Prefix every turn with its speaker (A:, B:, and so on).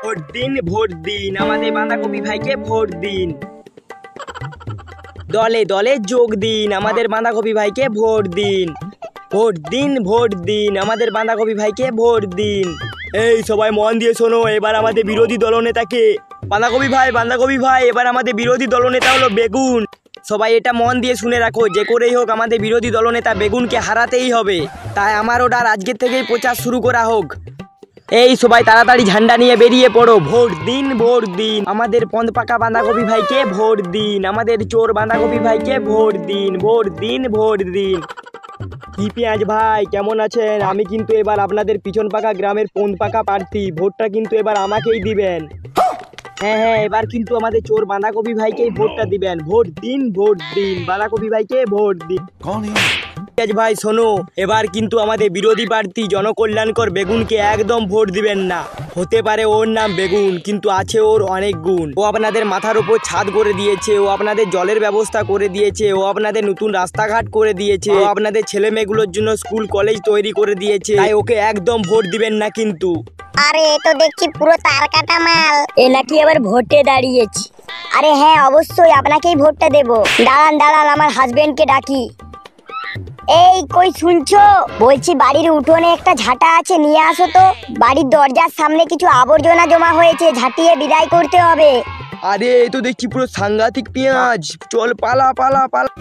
A: Vote দিন, vote দিন, আমাদের বাঁধাকপি ভাইকে ভোট দিন। দলে দলে যোগ দিন, আমাদের বাঁধাকপি ভাইকে ভোট দিন। ভোট দিন, ভোট দিন, আমাদের বাঁধাকপি ভাইকে ভোট দিন। এই সবাই মন দিয়ে শোনো, এবার আমাদের বিরোধী দলনেতাকে। বাঁধাকপি ভাই, বাঁধাকপি ভাই, এবার আমাদের বিরোধী দলনেতা হলো বেগুন। সবাই এটা মন দিয়ে শুনে রাখো, যে করেই হোক আমাদের বিরোধী দলনেতা বেগুনকে হারাতেই হবে। তাই আমার অর্ডার আজকের থেকেই প্রচার শুরু করা হোক। এই সবাই তাড়াতাড়ি ঝান্ডা নিয়ে বেরিয়ে পড়ো। ভোট দিন, ভোট দিন, আমাদের পন্দ পাকা বাঁধাকপি ভাইকে ভোট দিন, আমাদের চোর বাঁধাকপি ভাইকে ভোট দিন। ভোট দিন, ভোট দিন। কি পেঁয়াজ ভাই, কেমন আছেন? আমি কিন্তু এবার আপনাদের পিছন পাকা গ্রামের পন্দ পাকা প্রার্থী। ভোটটা কিন্তু এবার আমাকেই দিবেন। হ্যাঁ হ্যাঁ, এবার কিন্তু আমাদের চোর বাঁধাকপি ভাইকেই ভোটটা দিবেন। ভোট দিন, ভোট দিন, বাঁধাকপি ভাইকে ভোট দিন। ভাই শোনো, এবার কিন্তু আমাদের বিরোধী প্রার্থী জনকল্যাণকর বেগুনকে একদম ভোট দিবেন না। হতে পারে ওর নাম বেগুন, কিন্তু আছে ওর অনেক গুণ। ও আপনাদের মাথার উপর ছাদ করে দিয়েছে, ও আপনাদের জলের ব্যবস্থা করে দিয়েছে, ও আপনাদের নতুন রাস্তাঘাট করে দিয়েছে, ও আপনাদের ছেলে মেয়েগুলোর জন্য স্কুল কলেজ তৈরি করে দিয়েছে। তাই ওকে একদম ভোট দিবেন না কিন্তু।
B: আরে এ তো দেখছি পুরো তার কাটা মাল। এ নাকি আবার ভোটে দাঁড়িয়েছি। আরে হ্যাঁ, অবশ্যই আপনাকেই ভোটটা দেব। দাঁড়ান দাঁড়ান, আমার হাজবেন্ডকে ডাকি। এই কই শুনছো? বলছি বাড়ির উঠোনে একটা ঝাঁটা আছে, নিয়ে আসো তো। বাড়ির দরজার সামনে কিছু আবর্জনা জমা হয়েছে, ঝাঁটিয়ে বিদায় করতে হবে।
A: আরে এই তো দেখছি পুরো সাংঘাতিক পেঁয়াজ। চল পালা পালা পালা।